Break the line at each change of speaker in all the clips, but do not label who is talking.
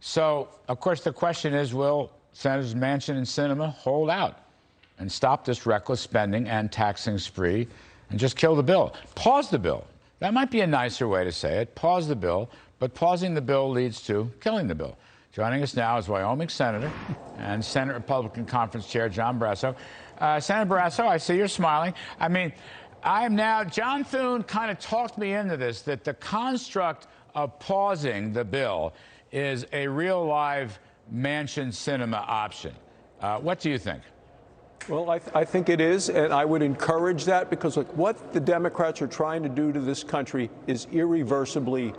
So, of course, the question is, will Senators Manchin and Sinema hold out and stop this reckless spending and taxing spree and just kill the bill? Pause the bill. That might be a nicer way to say it. Pause the bill, but pausing the bill leads to killing the bill. Joining us now is Wyoming Senator and Senate Republican Conference Chair John Barrasso. Senator Barrasso, I see you're smiling. I mean, John Thune kind of talked me into this, that the construct of pausing the bill is a real live Manchin-Sinema option. What do you think?
Well, I think it is, and I would encourage that because look, what the Democrats are trying to do to this country is irreversibly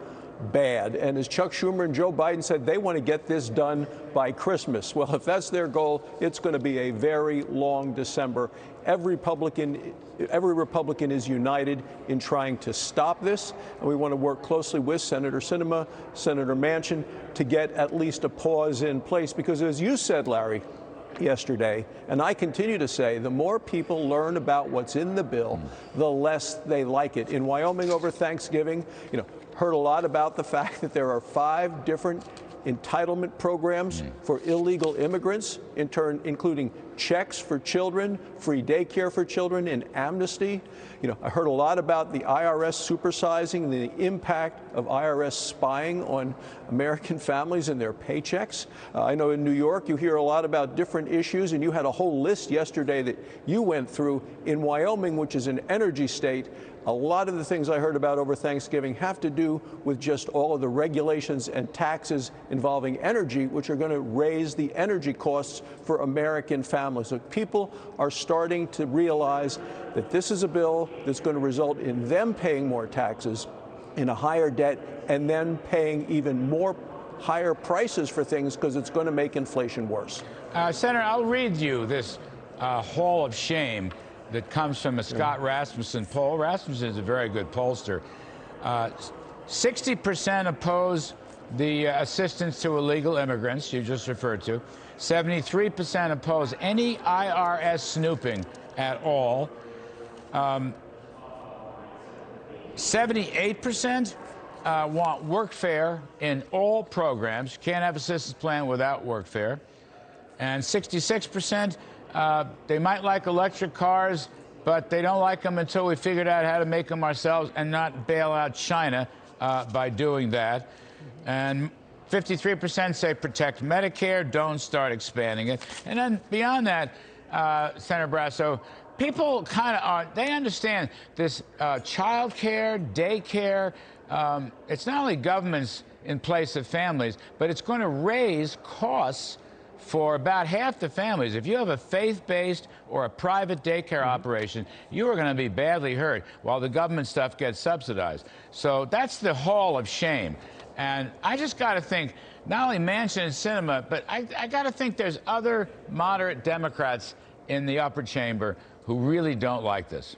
bad. And as Chuck Schumer and Joe Biden said, they want to get this done by Christmas. Well, if that's their goal, it's going to be a very long December. Every Republican is united in trying to stop this, and we want to work closely with Senator Sinema, Senator Manchin, to get at least a pause in place. Because as you said, Larry, yesterday, and I continue to say, the more people learn about what's in the bill, the less they like it. In Wyoming over Thanksgiving, heard a lot about the fact that there are 5 different entitlement programs for illegal immigrants, in turn including checks for children, free daycare for children, and amnesty. I heard a lot about the IRS supersizing, the impact of IRS spying on American families and their paychecks. I know in New York you hear a lot about different issues, and you had a whole list yesterday that you went through. In Wyoming, which is an energy state, a lot of the things I heard about over Thanksgiving have to do with just all of the regulations and taxes involving energy, which are going to raise the energy costs for American families. So people are starting to realize that this is a bill that's going to result in them paying more taxes, in a higher debt, and then paying even more higher prices for things because it's going to make inflation worse.
Senator, I'll read you this hall of shame that comes from a Scott Rasmussen poll. Rasmussen is a very good pollster. 60% oppose the assistance to illegal immigrants you just referred to. 73% oppose any IRS snooping at all. 78% want workfare in all programs. You can't have assistance plan without workfare. And 66%, they might like electric cars, but they don't like them until we figured out how to make them ourselves and not bail out China by doing that. And 53% say protect Medicare, don't start expanding it. And then beyond that, Senator Barrasso, people kind of they understand this child care, daycare. It's not only governments in place of families, but it's going to raise costs for about half the families. If you have a faith-based or a private daycare operation, you are going to be badly hurt while the government stuff gets subsidized. So that's the hall of shame. And I just got to think, not only Manchin and Sinema, but I got to think there's other moderate Democrats in the upper chamber who really don't like this.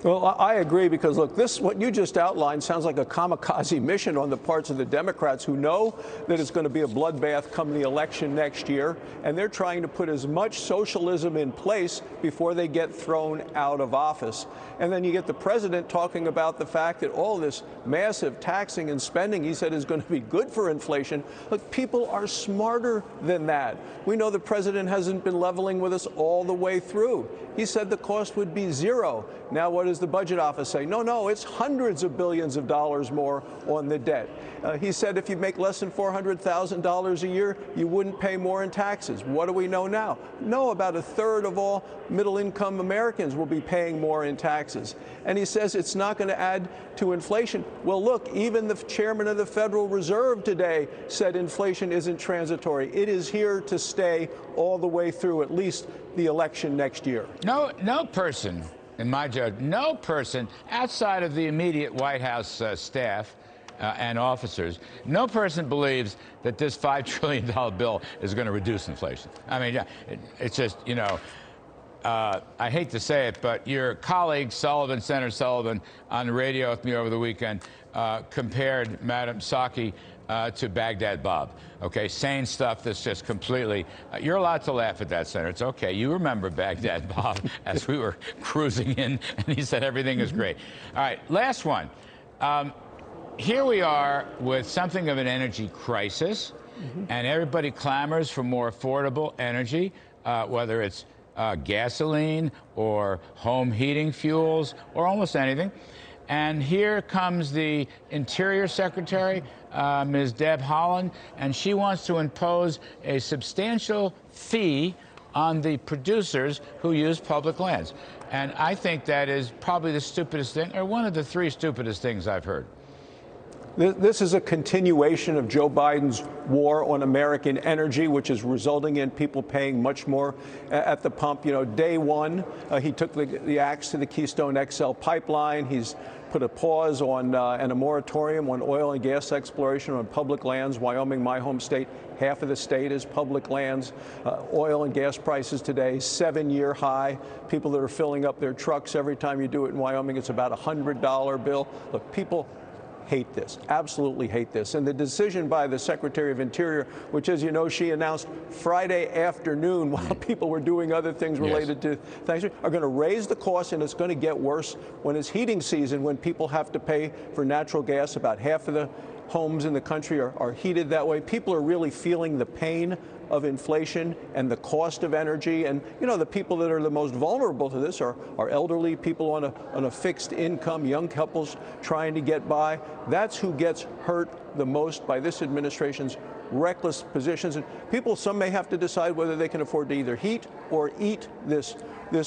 Well, I agree because, look, what you just outlined sounds like a kamikaze mission on the parts of the Democrats who know that it's going to be a bloodbath come the election next year, and they're trying to put as much socialism in place before they get thrown out of office. And then you get the president talking about the fact that all this massive taxing and spending, he said, is going to be good for inflation. Look, people are smarter than that. We know the president hasn't been leveling with us all the way through. He said the cost would be zero. Now, what does the budget office say? No, it's hundreds of billions of dollars more on the debt. He said if you make less than $400,000 a year, you wouldn't pay more in taxes. What do we know now? No, about a third of all middle-income Americans will be paying more in taxes. And he says it's not going to add to inflation. Well, look, even the chairman of the Federal Reserve today said inflation isn't transitory. It is here to stay all the way through at least the election next year.
No person, in my judgment, no person outside of the immediate White House staff and officers, no person believes that this $5 trillion bill is going to reduce inflation. I mean, it's just, I hate to say it, but your colleague, Senator Sullivan, on the radio with me over the weekend, compared Madam Psaki to Baghdad Bob. Okay, saying stuff that's just completely. You're allowed to laugh at that, Senator. It's okay. You remember Baghdad Bob as we were cruising in, and he said everything is great. All right, last one. Here we are with something of an energy crisis. And everybody clamors for more affordable energy, whether it's gasoline or home heating fuels or almost anything. And here comes the Interior Secretary, Ms. Deb Haaland, and she wants to impose a substantial fee on the producers who use public lands. And I think that is probably the stupidest thing, or one of the three stupidest things I've heard.
This is a continuation of Joe Biden's war on American energy, which is resulting in people paying much more at the pump. You know, day one, he took the axe to the Keystone XL pipeline. He's put a pause on and a moratorium on oil and gas exploration on public lands. Wyoming, my home state, half of the state is public lands. Oil and gas prices today, 7-year high. People that are filling up their trucks every time you do it in Wyoming, it's about a $100 bill. Look, people hate this, absolutely hate this. And the decision by the Secretary of Interior, which, as you know, she announced Friday afternoon while people were doing other things related to Thanksgiving, are going to raise the cost, and it's going to get worse when it's heating season, when people have to pay for natural gas. About half of the homes in the country are heated that way. People are really feeling the pain of inflation and the cost of energy. And, you know, the people that are the most vulnerable to this are elderly people on a fixed income, young couples trying to get by. That's who gets hurt the most by this administration's reckless positions. And people, some may have to decide whether they can afford to either heat or eat this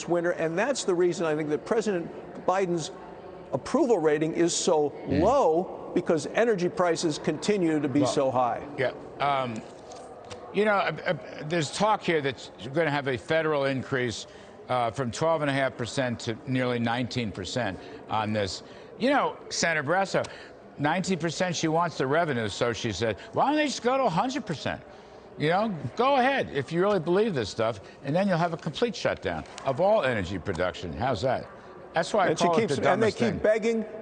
winter. And that's the reason I think that President Biden's approval rating is so low, because energy prices continue to be so high.
Yeah. You know, there's talk here that you're going to have a federal increase from 12.5% to nearly 19% on this. You know, Senator Barrasso, 19% she wants the revenue, so she said, why don't they just go to 100%? You know, go ahead if you really believe this stuff, and then you'll have a complete shutdown of all energy production. How's that? That's why I call it the dumbest thing.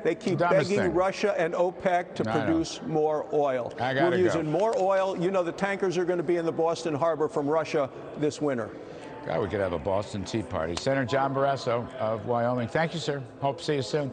They keep begging Russia and OPEC to produce more oil. We're using more oil. You know, the tankers are going to be in the Boston Harbor from Russia this winter.
God, we could have a Boston Tea Party. Senator John Barrasso of Wyoming. Thank you, sir. Hope to see you soon.